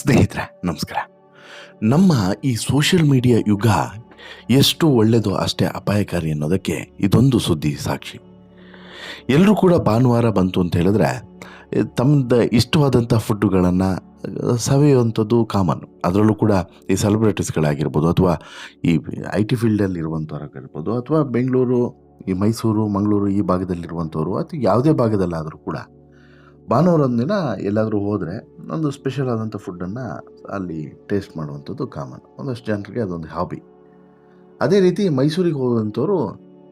ಸ್ನೇಹಿತರೆ ನಮಸ್ಕಾರ. ನಮ್ಮ ಈ ಸೋಷಿಯಲ್ ಮೀಡಿಯಾ ಯುಗ ಎಷ್ಟು ಒಳ್ಳೆಯದೋ ಅಷ್ಟೇ ಅಪಾಯಕಾರಿ ಅನ್ನೋದಕ್ಕೆ ಇದೊಂದು ಸುದ್ದಿ ಸಾಕ್ಷಿ. ಎಲ್ಲರೂ ಕೂಡ ಭಾನುವಾರ ಬಂತು ಅಂತ ಹೇಳಿದ್ರೆ ತಮ್ಮದು ಇಷ್ಟವಾದಂಥ ಫುಡ್ಡುಗಳನ್ನು ಸವಿಯುವಂಥದ್ದು ಕಾಮನ್. ಅದರಲ್ಲೂ ಕೂಡ ಈ ಸೆಲೆಬ್ರಿಟೀಸ್ಗಳಾಗಿರ್ಬೋದು ಅಥವಾ ಈ IT ಫೀಲ್ಡಲ್ಲಿ ಇರುವಂಥವ್ರಾಗಿರ್ಬೋದು ಅಥವಾ ಬೆಂಗಳೂರು, ಈ ಮೈಸೂರು, ಮಂಗಳೂರು ಈ ಭಾಗದಲ್ಲಿರುವಂಥವ್ರು ಅಥವಾ ಯಾವುದೇ ಭಾಗದಲ್ಲಾದರೂ ಕೂಡ ಭಾನುವಾರದ ದಿನ ಎಲ್ಲಾದರೂ ಹೋದರೆ ಒಂದು ಸ್ಪೆಷಲ್ ಆದಂಥ ಫುಡ್ಡನ್ನು ಅಲ್ಲಿ ಟೇಸ್ಟ್ ಮಾಡುವಂಥದ್ದು ಕಾಮನ್. ಒಂದಷ್ಟು ಜನರಿಗೆ ಅದೊಂದು ಹಾಬಿ. ಅದೇ ರೀತಿ ಮೈಸೂರಿಗೆ ಹೋದಂಥವ್ರು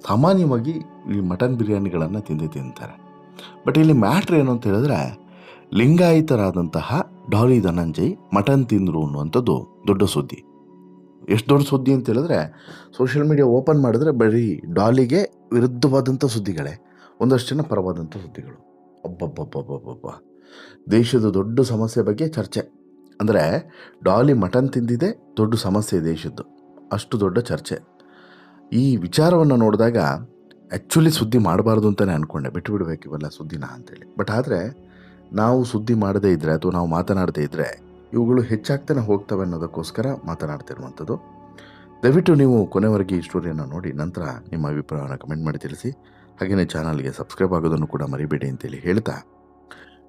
ಸಾಮಾನ್ಯವಾಗಿ ಈ ಮಟನ್ ಬಿರಿಯಾನಿಗಳನ್ನು ತಿಂತಾರೆ. ಬಟ್ ಇಲ್ಲಿ ಮ್ಯಾಟ್ರ್ ಏನು ಅಂತ ಹೇಳಿದ್ರೆ, ಲಿಂಗಾಯತರಾದಂತಹ ಡಾಲಿ ಧನಂಜಯ್ ಮಟನ್ ತಿಂದರು ಅನ್ನುವಂಥದ್ದು ದೊಡ್ಡ ಸುದ್ದಿ. ಎಷ್ಟು ದೊಡ್ಡ ಸುದ್ದಿ ಅಂತ ಹೇಳಿದ್ರೆ, ಸೋಷಿಯಲ್ ಮೀಡಿಯಾ ಓಪನ್ ಮಾಡಿದ್ರೆ ಬರೀ ಡಾಲಿಗೆ ವಿರುದ್ಧವಾದಂಥ ಸುದ್ದಿಗಳೇ, ಒಂದಷ್ಟು ಜನ ಪರವಾದಂಥ ಸುದ್ದಿಗಳು. ಅಬ್ಬಬ್ಬಬ್ಬಬ್ಬಬ್ಬ, ದೇಶದ ದೊಡ್ಡ ಸಮಸ್ಯೆ ಬಗ್ಗೆ ಚರ್ಚೆ. ಅಂದರೆ ಡಾಲಿ ಮಟನ್ ತಿಂದಿದೆ ದೊಡ್ಡ ಸಮಸ್ಯೆ ದೇಶದ್ದು, ಅಷ್ಟು ದೊಡ್ಡ ಚರ್ಚೆ. ಈ ವಿಚಾರವನ್ನು ನೋಡಿದಾಗ ಆ್ಯಕ್ಚುಲಿ ಸುದ್ದಿ ಮಾಡಬಾರ್ದು ಅಂತಲೇ ಅಂದ್ಕೊಂಡೆ, ಬಿಟ್ಟು ಬಿಡಬೇಕು ಇವೆಲ್ಲ ಸುದ್ದಿನ ಅಂತೇಳಿ. ಬಟ್ ಆದರೆ ನಾವು ಸುದ್ದಿ ಮಾಡದೇ ಇದ್ದರೆ ಅಥವಾ ನಾವು ಮಾತನಾಡದೇ ಇದ್ದರೆ ಇವುಗಳು ಹೆಚ್ಚಾಗ್ತಾನೆ ಹೋಗ್ತವೆ ಅನ್ನೋದಕ್ಕೋಸ್ಕರ ಮಾತನಾಡ್ತಿರುವಂಥದ್ದು. ದಯವಿಟ್ಟು ನೀವು ಕೊನೆವರೆಗೆ ಈ ಸ್ಟೋರಿಯನ್ನು ನೋಡಿ ನಂತರ ನಿಮ್ಮ ಅಭಿಪ್ರಾಯವನ್ನು ಕಮೆಂಟ್ ಮಾಡಿ ತಿಳಿಸಿ. ಹಾಗೆಯೇ ಚಾನಲ್ಗೆ ಸಬ್ಸ್ಕ್ರೈಬ್ ಆಗೋದನ್ನು ಕೂಡ ಮರಿಬೇಡಿ ಅಂತೇಳಿ ಹೇಳ್ತಾ,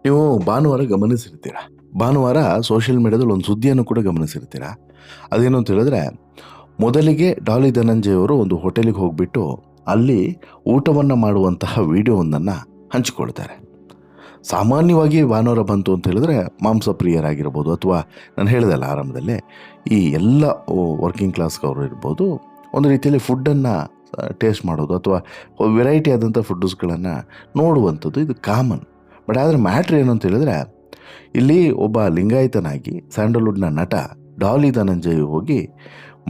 ನೀವು ಭಾನುವಾರ ಗಮನಿಸಿರ್ತೀರ, ಭಾನುವಾರ ಸೋಷಿಯಲ್ ಮೀಡಿಯಾದಲ್ಲಿ ಒಂದು ಸುದ್ದಿಯನ್ನು ಕೂಡ ಗಮನಿಸಿರ್ತೀರ. ಅದೇನು ಅಂತ ಹೇಳಿದ್ರೆ, ಮೊದಲಿಗೆ ಡಾಲಿ ಧನಂಜಯ್ ಅವರು ಒಂದು ಹೋಟೆಲಿಗೆ ಹೋಗಿಬಿಟ್ಟು ಅಲ್ಲಿ ಊಟವನ್ನು ಮಾಡುವಂತಹ ವಿಡಿಯೋವೊಂದನ್ನು ಹಂಚಿಕೊಳ್ತಾರೆ. ಸಾಮಾನ್ಯವಾಗಿ ಭಾನುವಾರ ಬಂತು ಅಂತ ಹೇಳಿದ್ರೆ ಮಾಂಸ ಪ್ರಿಯರಾಗಿರ್ಬೋದು ಅಥವಾ ನಾನು ಹೇಳಿದಲ್ಲ ಆರಂಭದಲ್ಲೇ, ಈ ಎಲ್ಲ ವರ್ಕಿಂಗ್ ಕ್ಲಾಸ್ಗವರು ಇರ್ಬೋದು, ಒಂದು ರೀತಿಯಲ್ಲಿ ಫುಡ್ಡನ್ನು ಟೇಸ್ಟ್ ಮಾಡೋದು ಅಥವಾ ವೆರೈಟಿ ಆದಂಥ ಫುಡ್ಡುಸ್ಗಳನ್ನು ನೋಡುವಂಥದ್ದು ಇದು ಕಾಮನ್. ಬಟ್ ಆದರೆ ಮ್ಯಾಟ್ರ್ ಏನು ಅಂತ ಹೇಳಿದ್ರೆ, ಇಲ್ಲಿ ಒಬ್ಬ ಲಿಂಗಾಯತನಾಗಿ ಸ್ಯಾಂಡಲ್ವುಡ್ನ ನಟ ಡಾಲಿ ಧನಂಜಯ್ ಹೋಗಿ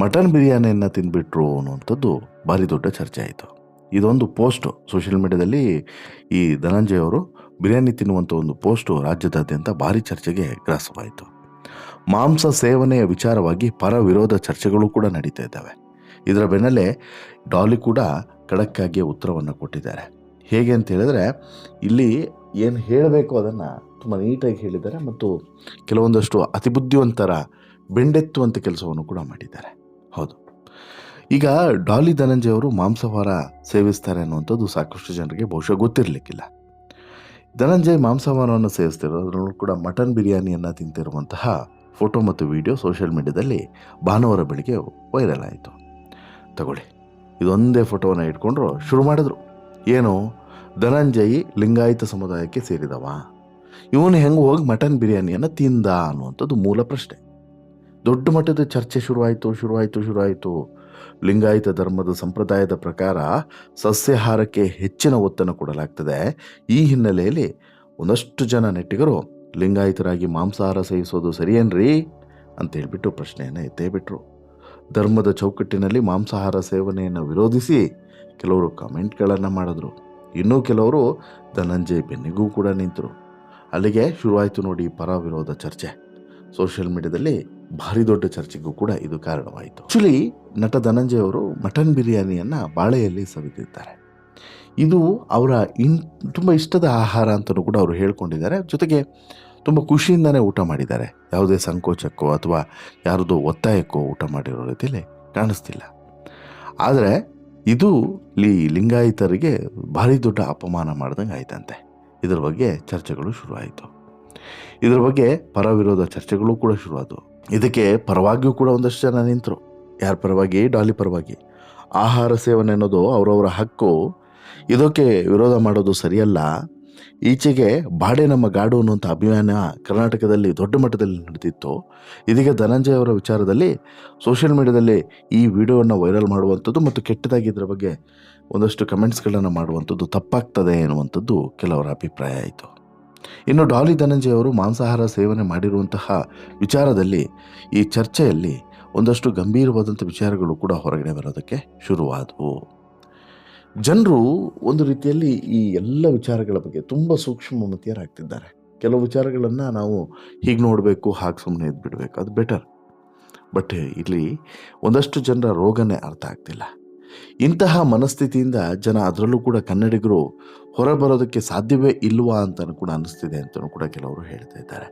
ಮಟನ್ ಬಿರಿಯಾನಿಯನ್ನು ತಿಂದುಬಿಟ್ರು ಅನ್ನುವಂಥದ್ದು ಭಾರಿ ದೊಡ್ಡ ಚರ್ಚೆ ಆಯಿತು. ಇದೊಂದು ಪೋಸ್ಟು ಸೋಷಿಯಲ್ ಮೀಡಿಯಾದಲ್ಲಿ ಈ ಧನಂಜಯ್ ಅವರು ಬಿರಿಯಾನಿ ತಿನ್ನುವಂಥ ಒಂದು ಪೋಸ್ಟು ರಾಜ್ಯದಾದ್ಯಂತ ಭಾರಿ ಚರ್ಚೆಗೆ ಗ್ರಾಸವಾಯಿತು. ಮಾಂಸ ಸೇವನೆಯ ವಿಚಾರವಾಗಿ ಪರ ವಿರೋಧ ಚರ್ಚೆಗಳು ಕೂಡ ನಡೀತಾ ಇದ್ದಾವೆ. ಇದರ ಬೆನ್ನಲ್ಲೇ ಡಾಲಿ ಕೂಡ ಖಡಕ್ಕಾಗಿ ಉತ್ತರವನ್ನು ಕೊಟ್ಟಿದ್ದಾರೆ. ಹೇಗೆ ಅಂತ ಹೇಳಿದ್ರೆ, ಇಲ್ಲಿ ಏನು ಹೇಳಬೇಕು ಅದನ್ನು ತುಂಬ ನೀಟಾಗಿ ಹೇಳಿದ್ದಾರೆ ಮತ್ತು ಕೆಲವೊಂದಷ್ಟು ಅತಿಬುದ್ಧಿವಂತರ ಬೆಂಡೆತ್ತುವಂಥ ಕೆಲಸವನ್ನು ಕೂಡ ಮಾಡಿದ್ದಾರೆ. ಹೌದು, ಈಗ ಡಾಲಿ ಧನಂಜಯ್ ಅವರು ಮಾಂಸಾಹಾರ ಸೇವಿಸ್ತಾರೆ ಅನ್ನುವಂಥದ್ದು ಸಾಕಷ್ಟು ಜನರಿಗೆ ಬಹುಶಃ ಗೊತ್ತಿರಲಿಕ್ಕಿಲ್ಲ. ಧನಂಜಯ್ ಮಾಂಸಾಹಾರವನ್ನು ಸೇವಿಸ್ತಿರೋ, ಅದರಲ್ಲೂ ಕೂಡ ಮಟನ್ ಬಿರಿಯಾನಿಯನ್ನು ತಿಂತಿರುವಂತಹ ಫೋಟೋ ಮತ್ತು ವಿಡಿಯೋ ಸೋಷಿಯಲ್ ಮೀಡಿಯಾದಲ್ಲಿ ಭಾನುವಾರ ಬೆಳಿಗ್ಗೆ ವೈರಲ್ ಆಯಿತು. ತಗೊಳ್ಳಿ, ಇದೊಂದೇ ಫೋಟೋವನ್ನು ಇಟ್ಕೊಂಡ್ರು ಶುರು ಮಾಡಿದ್ರು. ಏನು, ಧನಂಜಯ್ ಲಿಂಗಾಯತ ಸಮುದಾಯಕ್ಕೆ ಸೇರಿದವ, ಇವನು ಹೆಂಗೆ ಹೋಗಿ ಮಟನ್ ಬಿರಿಯಾನಿಯನ್ನು ತಿಂದ ಅನ್ನುವಂಥದ್ದು ಮೂಲ ಪ್ರಶ್ನೆ. ದೊಡ್ಡ ಮಟ್ಟದ ಚರ್ಚೆ ಶುರುವಾಯಿತು. ಲಿಂಗಾಯತ ಧರ್ಮದ ಸಂಪ್ರದಾಯದ ಪ್ರಕಾರ ಸಸ್ಯಾಹಾರಕ್ಕೆ ಹೆಚ್ಚಿನ ಒತ್ತನ್ನು ಕೊಡಲಾಗ್ತದೆ. ಈ ಹಿನ್ನೆಲೆಯಲ್ಲಿ ಒಂದಷ್ಟು ಜನ ನೆಟ್ಟಿಗರು ಲಿಂಗಾಯತರಾಗಿ ಮಾಂಸಾಹಾರ ಸೇವಿಸೋದು ಸರಿಯೇನ್ರಿ ಅಂತ ಹೇಳ್ಬಿಟ್ಟು ಪ್ರಶ್ನೆಯನ್ನು ಎತ್ತೇ ಬಿಟ್ಟರು. ಧರ್ಮದ ಚೌಕಟ್ಟಿನಲ್ಲಿ ಮಾಂಸಾಹಾರ ಸೇವನೆಯನ್ನು ವಿರೋಧಿಸಿ ಕೆಲವರು ಕಮೆಂಟ್ಗಳನ್ನು ಮಾಡಿದ್ರು. ಇನ್ನೂ ಕೆಲವರು ಧನಂಜಯ್ ಬೆನ್ನಿಗೂ ಕೂಡ ನಿಂತರು. ಅಲ್ಲಿಗೆ ಶುರುವಾಯಿತು ನೋಡಿ ಪರ ವಿರೋಧ ಚರ್ಚೆ. ಸೋಷಿಯಲ್ ಮೀಡಿಯಾದಲ್ಲಿ ಭಾರಿ ದೊಡ್ಡ ಚರ್ಚೆಗೂ ಕೂಡ ಇದು ಕಾರಣವಾಯಿತು. ಆ್ಯಕ್ಚುಲಿ ನಟ ಧನಂಜಯ್ ಅವರು ಮಟನ್ ಬಿರಿಯಾನಿಯನ್ನು ಬಾಳೆಯಲ್ಲಿ ಸವಿದಿದ್ದಾರೆ. ಇದು ಅವರ ತುಂಬ ಇಷ್ಟದ ಆಹಾರ ಅಂತಲೂ ಕೂಡ ಅವರು ಹೇಳ್ಕೊಂಡಿದ್ದಾರೆ. ಜೊತೆಗೆ ತುಂಬ ಖುಷಿಯಿಂದನೇ ಊಟ ಮಾಡಿದ್ದಾರೆ. ಯಾವುದೇ ಸಂಕೋಚಕ್ಕೋ ಅಥವಾ ಯಾರದೋ ಒತ್ತಾಯಕ್ಕೋ ಊಟ ಮಾಡಿರೋ ರೀತಿಯಲ್ಲಿ ಕಾಣಿಸ್ತಿಲ್ಲ. ಆದರೆ ಇದು ಲಿಂಗಾಯತರಿಗೆ ಭಾರಿ ದೊಡ್ಡ ಅಪಮಾನ ಮಾಡ್ದಂಗೆ ಆಯ್ತಂತೆ. ಇದರ ಬಗ್ಗೆ ಚರ್ಚೆಗಳು ಶುರುವಾಯಿತು. ಇದರ ಬಗ್ಗೆ ಪರ ವಿರೋಧ ಚರ್ಚೆಗಳು ಕೂಡ ಶುರುವಾದವು. ಇದಕ್ಕೆ ಪರವಾಗಿಯೂ ಕೂಡ ಒಂದಷ್ಟು ಜನ ನಿಂತರು. ಯಾರ ಪರವಾಗಿ? ಡಾಲಿ ಪರವಾಗಿ. ಆಹಾರ ಸೇವನೆ ಅನ್ನೋದು ಅವರವರ ಹಕ್ಕು, ಇದಕ್ಕೆ ವಿರೋಧ ಮಾಡೋದು ಸರಿಯಲ್ಲ. ಈಚೆಗೆ ಬಾಡೆ ನಮ್ಮ ಗಾಡು ಅನ್ನುವಂಥ ಅಭಿಯಾನ ಕರ್ನಾಟಕದಲ್ಲಿ ದೊಡ್ಡ ಮಟ್ಟದಲ್ಲಿ ನಡೆದಿತ್ತು. ಇದೀಗ ಧನಂಜಯ್ ಅವರ ವಿಚಾರದಲ್ಲಿ ಸೋಷಿಯಲ್ ಮೀಡಿಯಾದಲ್ಲಿ ಈ ವಿಡಿಯೋವನ್ನು ವೈರಲ್ ಮಾಡುವಂಥದ್ದು ಮತ್ತು ಕೆಟ್ಟದಾಗಿ ಇದರ ಬಗ್ಗೆ ಒಂದಷ್ಟು ಕಮೆಂಟ್ಸ್ಗಳನ್ನು ಮಾಡುವಂಥದ್ದು ತಪ್ಪಾಗ್ತದೆ ಎನ್ನುವಂಥದ್ದು ಕೆಲವರ ಅಭಿಪ್ರಾಯ ಆಯಿತು. ಇನ್ನು ಡಾಲಿ ಧನಂಜಯ್ ಅವರು ಮಾಂಸಾಹಾರ ಸೇವನೆ ಮಾಡಿರುವಂತಹ ವಿಚಾರದಲ್ಲಿ ಈ ಚರ್ಚೆಯಲ್ಲಿ ಒಂದಷ್ಟು ಗಂಭೀರವಾದಂಥ ವಿಚಾರಗಳು ಕೂಡ ಹೊರಗಡೆ ಬರೋದಕ್ಕೆ ಶುರುವಾದವು. ಜನರು ಒಂದು ರೀತಿಯಲ್ಲಿ ಈ ಎಲ್ಲ ವಿಚಾರಗಳ ಬಗ್ಗೆ ತುಂಬ ಸೂಕ್ಷ್ಮಮತಿಯರಾಗ್ತಿದ್ದಾರೆ. ಕೆಲವು ವಿಚಾರಗಳನ್ನು ನಾವು ಹೀಗೆ ನೋಡಬೇಕು, ಹಾಗೆ ಸುಮ್ಮನೆ ಇದ್ಬಿಡಬೇಕು, ಅದು ಬೆಟರ್. ಬಟ್ ಇಲ್ಲಿ ಒಂದಷ್ಟು ಜನರ ರೋಗನೇ ಅರ್ಥ ಆಗ್ತಿಲ್ಲ. ಇಂತಹ ಮನಸ್ಥಿತಿಯಿಂದ ಜನ, ಅದರಲ್ಲೂ ಕೂಡ ಕನ್ನಡಿಗರು ಹೊರಬರೋದಕ್ಕೆ ಸಾಧ್ಯವೇ ಇಲ್ವಾ ಅಂತಲೂ ಕೂಡ ಅನ್ನಿಸ್ತಿದೆ ಅಂತಲೂ ಕೂಡ ಕೆಲವರು ಹೇಳ್ತಾ ಇದ್ದಾರೆ.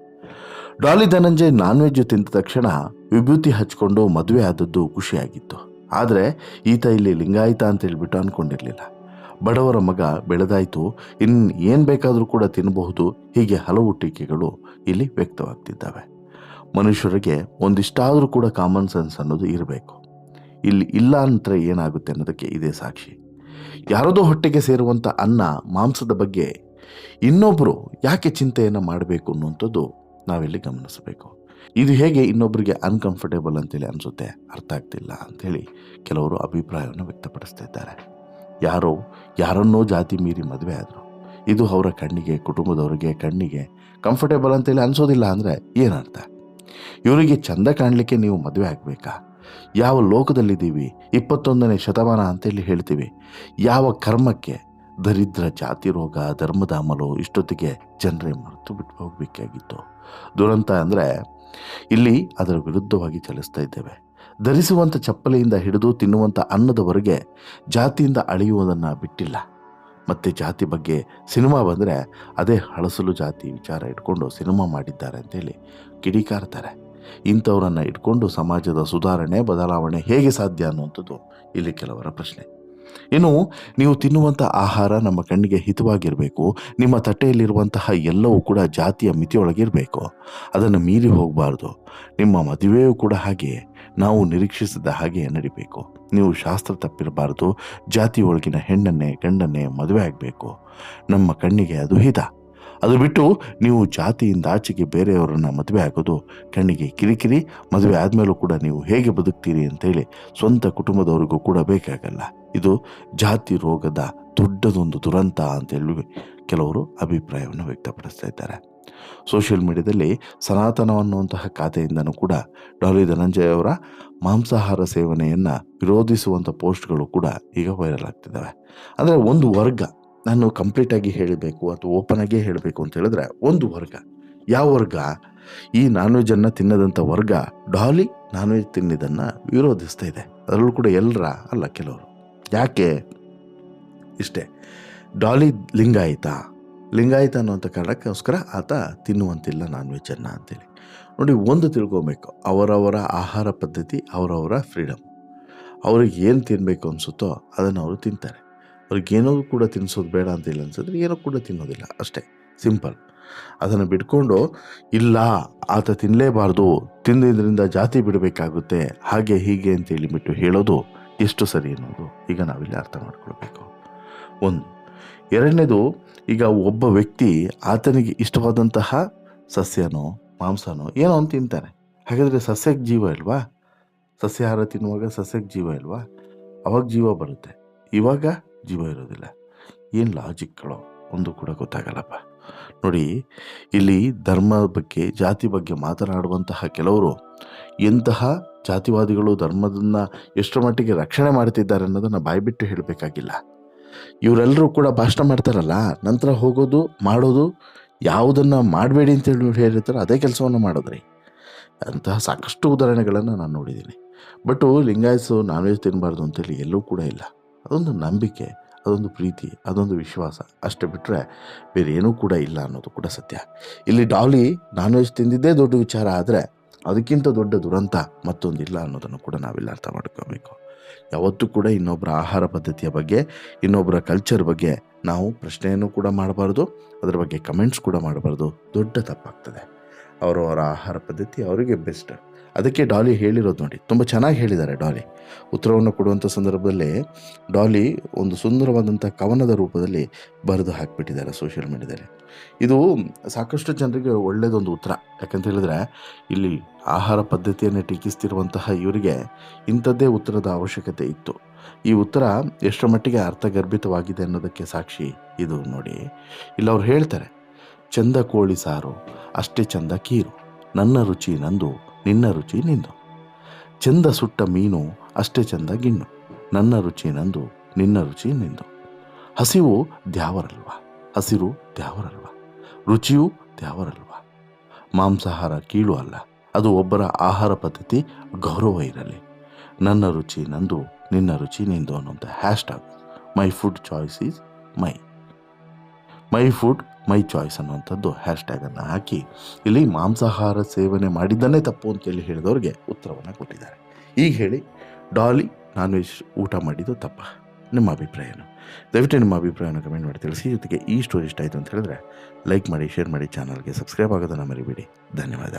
ಡಾಲಿ ಧನಂಜಯ್ ನಾನ್ ವೆಜ್ ತಿಂದ ತಕ್ಷಣ ವಿಭೂತಿ ಹಚ್ಕೊಂಡು ಮದುವೆ ಆದದ್ದು ಖುಷಿಯಾಗಿತ್ತು. ಆದರೆ ಈತ ಇಲ್ಲಿ ಲಿಂಗಾಯತ ಅಂತ ಹೇಳ್ಬಿಟ್ಟು ಅಂದ್ಕೊಂಡಿರಲಿಲ್ಲ. ಬಡವರ ಮಗ ಬೆಳೆದಾಯಿತು, ಏನು ಬೇಕಾದರೂ ಕೂಡ ತಿನ್ನಬಹುದು, ಹೀಗೆ ಹಲವು ಟೀಕೆಗಳು ಇಲ್ಲಿ ವ್ಯಕ್ತವಾಗ್ತಿದ್ದಾವೆ. ಮನುಷ್ಯರಿಗೆ ಒಂದಿಷ್ಟಾದರೂ ಕೂಡ ಕಾಮನ್ ಸೆನ್ಸ್ ಅನ್ನೋದು ಇರಬೇಕು. ಇಲ್ಲಿ ಇಲ್ಲ ಅಂದರೆ ಏನಾಗುತ್ತೆ ಅನ್ನೋದಕ್ಕೆ ಇದೇ ಸಾಕ್ಷಿ. ಯಾರದೋ ಹೊಟ್ಟೆಗೆ ಸೇರುವಂಥ ಅನ್ನ ಮಾಂಸದ ಬಗ್ಗೆ ಇನ್ನೊಬ್ಬರು ಯಾಕೆ ಚಿಂತೆಯನ್ನು ಮಾಡಬೇಕು ಅನ್ನುವಂಥದ್ದು ನಾವಿಲ್ಲಿ ಗಮನಿಸಬೇಕು. ಇದು ಹೇಗೆ ಇನ್ನೊಬ್ಬರಿಗೆ ಅನ್ಕಂಫರ್ಟೇಬಲ್ ಅಂತೇಳಿ ಅನಿಸುತ್ತೆ, ಅರ್ಥ ಆಗ್ತಿಲ್ಲ ಅಂಥೇಳಿ ಕೆಲವರು ಅಭಿಪ್ರಾಯವನ್ನು ವ್ಯಕ್ತಪಡಿಸ್ತಾ ಇದ್ದಾರೆ. ಯಾರನ್ನೋ ಜಾತಿ ಮೀರಿ ಮದುವೆ ಆದರು, ಇದು ಅವರ ಕಣ್ಣಿಗೆ, ಕುಟುಂಬದವರಿಗೆ ಕಣ್ಣಿಗೆ ಕಂಫರ್ಟೇಬಲ್ ಅಂತೇಳಿ ಅನಿಸೋದಿಲ್ಲ ಅಂದರೆ ಏನರ್ಥ? ಇವರಿಗೆ ಚಂದ ಕಾಣಲಿಕ್ಕೆ ನೀವು ಮದುವೆ ಆಗಬೇಕಾ? ಯಾವ ಲೋಕದಲ್ಲಿದ್ದೀವಿ? 21ನೇ ಶತಮಾನ ಅಂತೇಳಿ ಹೇಳ್ತೀವಿ. ಯಾವ ಕರ್ಮಕ್ಕೆ? ದರಿದ್ರ, ಜಾತಿ ರೋಗ, ಧರ್ಮದ ಅಮಲು ಇಷ್ಟೊತ್ತಿಗೆ ಜನರೇ ಮರೆತು ಬಿಟ್ಟು ಹೋಗಬೇಕಾಗಿತ್ತು. ದುರಂತ ಅಂದರೆ ಇಲ್ಲಿ ಅದರ ವಿರುದ್ಧವಾಗಿ ಚಲಿಸ್ತಾ ಇದ್ದೇವೆ. ಧರಿಸುವಂಥ ಚಪ್ಪಲಿಯಿಂದ ಹಿಡಿದು ತಿನ್ನುವಂಥ ಅನ್ನದವರೆಗೆ ಜಾತಿಯಿಂದ ಅಳೆಯುವುದನ್ನು ಬಿಟ್ಟಿಲ್ಲ. ಮತ್ತು ಜಾತಿ ಬಗ್ಗೆ ಸಿನಿಮಾ ಬಂದರೆ ಅದೇ ಹಳಸಲು ಜಾತಿ ವಿಚಾರ ಇಟ್ಕೊಂಡು ಸಿನಿಮಾ ಮಾಡಿದ್ದಾರೆ ಅಂತೇಳಿ ಕಿಡಿಕಾರ್ತಾರೆ. ಇಂಥವರನ್ನು ಇಟ್ಕೊಂಡು ಸಮಾಜದ ಸುಧಾರಣೆ, ಬದಲಾವಣೆ ಹೇಗೆ ಸಾಧ್ಯ ಅನ್ನುವಂಥದ್ದು ಇಲ್ಲಿ ಕೆಲವರ ಪ್ರಶ್ನೆ. ಇನ್ನು ನೀವು ತಿನ್ನುವಂಥ ಆಹಾರ ನಮ್ಮ ಕಣ್ಣಿಗೆ ಹಿತವಾಗಿರಬೇಕು. ನಿಮ್ಮ ತಟ್ಟೆಯಲ್ಲಿರುವಂತಹ ಎಲ್ಲವೂ ಕೂಡ ಜಾತಿಯ ಮಿತಿಯೊಳಗಿರಬೇಕು, ಅದನ್ನು ಮೀರಿ ಹೋಗಬಾರ್ದು. ನಿಮ್ಮ ಮದುವೆಯೂ ಕೂಡ ಹಾಗೆಯೇ ನಾವು ನಿರೀಕ್ಷಿಸಿದ ಹಾಗೆ ನಡಿಬೇಕು. ನೀವು ಶಾಸ್ತ್ರ ತಪ್ಪಿರಬಾರ್ದು. ಜಾತಿ ಒಳಗಿನ ಹೆಣ್ಣನ್ನೇ ಗಂಡನ್ನೇ ಮದುವೆ ಆಗಬೇಕು. ನಮ್ಮ ಕಣ್ಣಿಗೆ ಅದು ಹಿತ. ಅದು ಬಿಟ್ಟು ನೀವು ಜಾತಿಯಿಂದ ಆಚೆಗೆ ಬೇರೆಯವರನ್ನು ಮದುವೆ ಆಗೋದು ಕಣ್ಣಿಗೆ ಕಿರಿಕಿರಿ. ಮದುವೆ ಆದಮೇಲೂ ಕೂಡ ನೀವು ಹೇಗೆ ಬದುಕ್ತೀರಿ ಅಂತೇಳಿ ಸ್ವಂತ ಕುಟುಂಬದವರಿಗೂ ಕೂಡ ಬೇಕಾಗಲ್ಲ. ಇದು ಜಾತಿ ರೋಗದ ದೊಡ್ಡದೊಂದು ದುರಂತ ಅಂತೇಳಿ ಕೆಲವರು ಅಭಿಪ್ರಾಯವನ್ನು ವ್ಯಕ್ತಪಡಿಸ್ತಾ ಇದ್ದಾರೆ. ಸೋಷಿಯಲ್ ಮೀಡಿಯಾದಲ್ಲಿ ಸನಾತನ ಅನ್ನುವಂತಹ ಖಾತೆಯಿಂದನೂ ಕೂಡ ಡಾಲಿ ಧನಂಜಯ್ ಅವರ ಮಾಂಸಾಹಾರ ಸೇವನೆಯನ್ನು ವಿರೋಧಿಸುವಂಥ ಪೋಸ್ಟ್ಗಳು ಕೂಡ ಈಗ ವೈರಲ್ ಆಗ್ತಿದ್ದಾವೆ. ಅಂದರೆ ಒಂದು ವರ್ಗ, ನಾನು ಕಂಪ್ಲೀಟಾಗಿ ಹೇಳಬೇಕು ಅಥವಾ ಓಪನ್ ಆಗೇ ಹೇಳಬೇಕು ಅಂತ ಹೇಳಿದ್ರೆ ಒಂದು ವರ್ಗ. ಯಾವ ವರ್ಗ? ಈ ನಾನ್ ವೆಜ್ಜನ್ನು ತಿನ್ನದಂಥ ವರ್ಗ ಡಾಲಿ ನಾನ್ ವೆಜ್ ತಿನ್ನೋದನ್ನು ವಿರೋಧಿಸ್ತಾ ಇದೆ. ಅದರಲ್ಲೂ ಕೂಡ ಎಲ್ಲರ ಅಲ್ಲ, ಕೆಲವರು. ಯಾಕೆ? ಇಷ್ಟೇ, ಡಾಲಿ ಲಿಂಗಾಯತ ಅನ್ನುವಂಥ ಕಾರಣಕ್ಕೋಸ್ಕರ ಆತ ತಿನ್ನುವಂತಿಲ್ಲ ನಾನ್ ವೆಜ್ಜನ್ನು ಅಂತೇಳಿ. ನೋಡಿ, ಒಂದು ತಿಳ್ಕೊಬೇಕು, ಅವರವರ ಆಹಾರ ಪದ್ಧತಿ, ಅವರವರ ಫ್ರೀಡಮ್. ಅವ್ರಿಗೆ ಏನು ತಿನ್ನಬೇಕು ಅನಿಸುತ್ತೋ ಅದನ್ನು ಅವರು ತಿಂತಾರೆ. ಅವ್ರಿಗೇನೋ ಕೂಡ ತಿನ್ನಿಸೋದು ಬೇಡ ಅಂತಿಲ್ಲ ಅನ್ಸಿದ್ರೆ ಏನೋ ಕೂಡ ತಿನ್ನೋದಿಲ್ಲ, ಅಷ್ಟೇ, ಸಿಂಪಲ್. ಅದನ್ನು ಬಿಟ್ಕೊಂಡು ಇಲ್ಲ ಆತ ತಿನ್ನಲೇಬಾರ್ದು, ತಿಂದಿದ್ದರಿಂದ ಜಾತಿ ಬಿಡಬೇಕಾಗುತ್ತೆ, ಹಾಗೆ ಹೀಗೆ ಅಂತೇಳಿ ಬಿಟ್ಟು ಹೇಳೋದು ಎಷ್ಟು ಸರಿ ಅನ್ನೋದು ಈಗ ನಾವಿಲ್ಲಿ ಅರ್ಥ ಮಾಡ್ಕೊಳ್ಬೇಕು. ಒಂದು. ಎರಡನೇದು, ಈಗ ಒಬ್ಬ ವ್ಯಕ್ತಿ ಆತನಿಗೆ ಇಷ್ಟವಾದಂತಹ ಸಸ್ಯನೋ ಮಾಂಸನೋ ಏನೋ ಅಂತ ತಿಂತಾನೆ. ಹಾಗಾದರೆ ಸಸ್ಯಕ್ಕೆ ಜೀವ ಇಲ್ವಾ? ಸಸ್ಯಾಹಾರ ತಿನ್ನುವಾಗ ಸಸ್ಯಕ್ಕೆ ಜೀವ ಇಲ್ವಾ? ಅವಾಗ ಜೀವ ಬರುತ್ತೆ, ಇವಾಗ ಜೀವ ಇರೋದಿಲ್ಲ. ಏನು ಲಾಜಿಕ್ಗಳು ಒಂದು ಕೂಡ ಗೊತ್ತಾಗಲ್ಲಪ್ಪ. ನೋಡಿ, ಇಲ್ಲಿ ಧರ್ಮದ ಬಗ್ಗೆ, ಜಾತಿ ಬಗ್ಗೆ ಮಾತನಾಡುವಂತಹ ಕೆಲವರು ಎಂತಹ ಜಾತಿವಾದಿಗಳು ಧರ್ಮದನ್ನು ಎಷ್ಟರ ಮಟ್ಟಿಗೆ ರಕ್ಷಣೆ ಮಾಡ್ತಿದ್ದಾರೆ ಅನ್ನೋದನ್ನು ಬಾಯ್ಬಿಟ್ಟು ಹೇಳಬೇಕಾಗಿಲ್ಲ. ಇವರೆಲ್ಲರೂ ಕೂಡ ಭಾಷಣ ಮಾಡ್ತಾರಲ್ಲ, ನಂತರ ಹೋಗೋದು ಮಾಡೋದು, ಯಾವುದನ್ನು ಮಾಡಬೇಡಿ ಅಂತೇಳಿ ಹೇಳಿರ್ತಾರೆ ಅದೇ ಕೆಲಸವನ್ನು ಮಾಡೋದ್ರಿ. ಅಂತಹ ಸಾಕಷ್ಟು ಉದಾಹರಣೆಗಳನ್ನು ನಾನು ನೋಡಿದ್ದೀನಿ. ಬಟ್ಟು ಲಿಂಗಾಯತ್ಸು ನಾನ್ ವೆಜ್ ತಿನ್ನಬಾರ್ದು ಅಂತೇಳಿ ಎಲ್ಲೂ ಕೂಡ ಇಲ್ಲ. ಅದೊಂದು ನಂಬಿಕೆ, ಅದೊಂದು ಪ್ರೀತಿ, ಅದೊಂದು ವಿಶ್ವಾಸ, ಅಷ್ಟೇ ಬಿಟ್ಟರೆ ಬೇರೆ ಏನೂ ಕೂಡ ಇಲ್ಲ ಅನ್ನೋದು ಕೂಡ ಸತ್ಯ. ಇಲ್ಲಿ ಡಾಲಿ ನಾನ್ ವೆಜ್ ತಿಂದಿದ್ದೇ ದೊಡ್ಡ ವಿಚಾರ ಆದರೆ ಅದಕ್ಕಿಂತ ದೊಡ್ಡ ದುರಂತ ಮತ್ತೊಂದಿಲ್ಲ ಅನ್ನೋದನ್ನು ಕೂಡ ನಾವಿಲ್ಲಿ ಅರ್ಥ ಮಾಡ್ಕೋಬೇಕು. ಯಾವತ್ತೂ ಕೂಡ ಇನ್ನೊಬ್ಬರ ಆಹಾರ ಪದ್ಧತಿಯ ಬಗ್ಗೆ, ಇನ್ನೊಬ್ಬರ ಕಲ್ಚರ್ ಬಗ್ಗೆ ನಾವು ಪ್ರಶ್ನೆಯನ್ನು ಕೂಡ ಮಾಡಬಾರ್ದು, ಅದರ ಬಗ್ಗೆ ಕಮೆಂಟ್ಸ್ ಕೂಡ ಮಾಡಬಾರ್ದು. ದೊಡ್ಡ ತಪ್ಪಾಗ್ತದೆ. ಅವರವರ ಆಹಾರ ಪದ್ಧತಿ ಅವರಿಗೆ ಬೆಸ್ಟ್. ಅದಕ್ಕೆ ಡಾಲಿ ಹೇಳಿರೋದು ನೋಡಿ, ತುಂಬ ಚೆನ್ನಾಗಿ ಹೇಳಿದ್ದಾರೆ ಡಾಲಿ. ಉತ್ತರವನ್ನು ಕೊಡುವಂಥ ಸಂದರ್ಭದಲ್ಲಿ ಡಾಲಿ ಒಂದು ಸುಂದರವಾದಂಥ ಕವನದ ರೂಪದಲ್ಲಿ ಬರೆದು ಹಾಕಿಬಿಟ್ಟಿದ್ದಾರೆ ಸೋಷಿಯಲ್ ಮೀಡಿಯಾದಲ್ಲಿ. ಇದು ಸಾಕಷ್ಟು ಜನರಿಗೆ ಒಳ್ಳೆಯದೊಂದು ಉತ್ತರ. ಯಾಕಂತ ಹೇಳಿದ್ರೆ ಇಲ್ಲಿ ಆಹಾರ ಪದ್ಧತಿಯನ್ನು ಟೀಕಿಸ್ತಿರುವಂತಹ ಇವರಿಗೆ ಇಂಥದ್ದೇ ಉತ್ತರದ ಅವಶ್ಯಕತೆ ಇತ್ತು. ಈ ಉತ್ತರ ಎಷ್ಟರ ಮಟ್ಟಿಗೆ ಅರ್ಥಗರ್ಭಿತವಾಗಿದೆ ಅನ್ನೋದಕ್ಕೆ ಸಾಕ್ಷಿ ಇದು ನೋಡಿ. ಇಲ್ಲಿ ಅವ್ರು ಹೇಳ್ತಾರೆ, ಚಂದ ಕೋಳಿ ಸಾರು ಅಷ್ಟೇ ಚಂದ ಕೀರು, ನನ್ನ ರುಚಿ ನಂದು ನಿನ್ನ ರುಚಿ ನಿಂದು. ಚಂದ ಸುಟ್ಟ ಮೀನು ಅಷ್ಟೇ ಚಂದ ಗಿಣ್ಣು, ನನ್ನ ರುಚಿ ನಂದು ನಿನ್ನ ರುಚಿ ನಿಂದು. ಹಸಿವು ದ್ಯಾವರಲ್ವ, ಹಸಿರು ದ್ಯಾವರಲ್ವ, ರುಚಿಯೂ ದ್ಯಾವರಲ್ವ. ಮಾಂಸಾಹಾರ ಕೀಳು ಅಲ್ಲ, ಅದು ಒಬ್ಬರ ಆಹಾರ ಪದ್ಧತಿ, ಗೌರವ ಇರಲಿ. ನನ್ನ ರುಚಿ ನಂದು ನಿನ್ನ ರುಚಿ ನಿಂದು ಅನ್ನುವಂಥ hashtag my food choice is my food my choice ಅನ್ನುವಂಥದ್ದು ಹ್ಯಾಶ್ಟ್ಯಾಗನ್ನು ಹಾಕಿ ಇಲ್ಲಿ ಮಾಂಸಾಹಾರ ಸೇವನೆ ಮಾಡಿದ್ದನ್ನೇ ತಪ್ಪು ಅಂತೇಳಿ ಹೇಳಿದವ್ರಿಗೆ ಉತ್ತರವನ್ನು ಕೊಟ್ಟಿದ್ದಾರೆ. ಈಗ ಹೇಳಿ, ಡಾಲಿ ನಾನ್ ವೆಜ್ ಊಟ ಮಾಡಿದ್ದು ತಪ್ಪ? ನಿಮ್ಮ ಅಭಿಪ್ರಾಯನು ದಯವಿಟ್ಟು ನಿಮ್ಮ ಅಭಿಪ್ರಾಯನ ಕಮೆಂಟ್ ಮಾಡಿ ತಿಳಿಸಿ. ಜೊತೆಗೆ ಈ ಸ್ಟೋರಿ ಇಷ್ಟ ಆಯಿತು ಅಂತ ಹೇಳಿದ್ರೆ ಲೈಕ್ ಮಾಡಿ, ಶೇರ್ ಮಾಡಿ, ಚಾನಲ್ಗೆ ಸಬ್ಸ್ಕ್ರೈಬ್ ಆಗೋದನ್ನು ಮರಿಬೇಡಿ. ಧನ್ಯವಾದ.